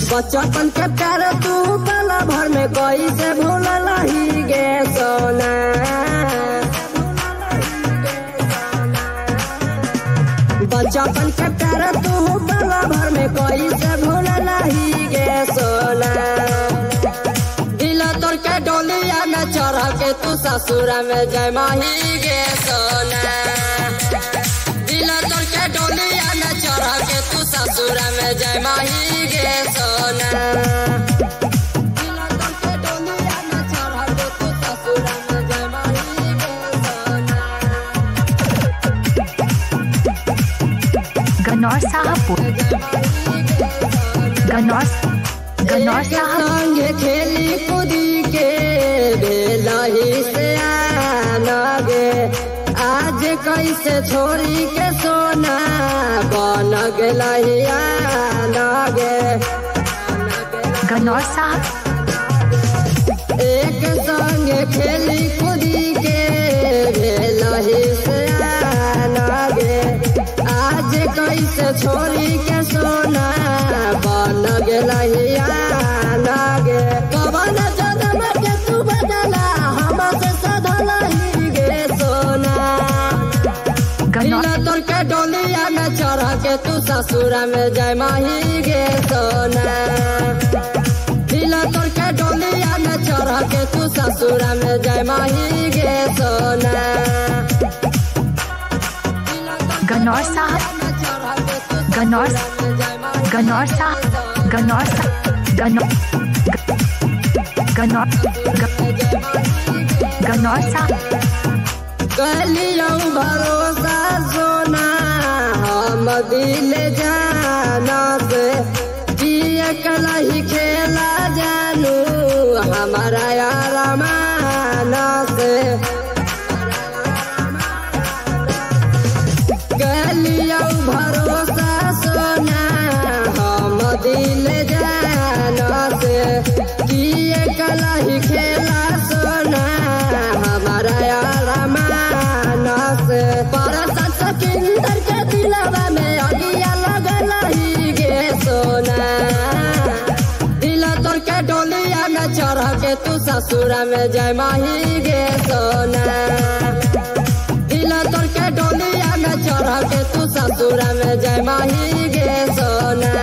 बचपन के प्यार तू पला भर में कोई से भूलल ही गे सोना। बचपन के प्यार तू पला भर में कोई से भूलल ही गे सोना। दिल तोड़ के डोलिया में चढ़ के तू ससुर में जय माही गे सोना। दिल तोड़ के डोलिया में चढ़ के तू ससुर में जय माही गे सोना। दिल तोड़ के डोलिया में चढ़ के तू ससुर में जय माही गे सोना। गनौर साहबपुर गनौर संग खेली कूदी के बेलही से आना गे। आज कैसे छोरी के सोना बन गई आना गे। गनौर साहब एक संग खेली कूदी के बेलही से आना गे। आज कैसे छोरी के सोना बन गई आना गे। कवन जन्म के तू बदला हमसे सधला ही गे सोना। दिल तोड़ के डोलिया में चढ़ के तू ससुर में जय माही गे सोना। दिल तोड़ के डोलिया में चढ़ के तू ससुर में जय माही गे सोना। गनौर साहब गनौर साहब गनौर साहब कलियों भरोसा सोना हम दिल जाना से जिए कला ही खेला जानू हमारा यार माना से। कलियों भरोसा सोना हम दिल जाना से जिए कला ही खेला सोना हमारा यार माना से। परसन सकिंदर के दिलवा में अगिया लगल ही गे सोना। दिल तोड़ के डोलिया में चढ़ के तू ससुर में जय माही गे सोना। दिल तोड़ के डोलिया में चढ़ के तू ससुर में जय माही गे सोना।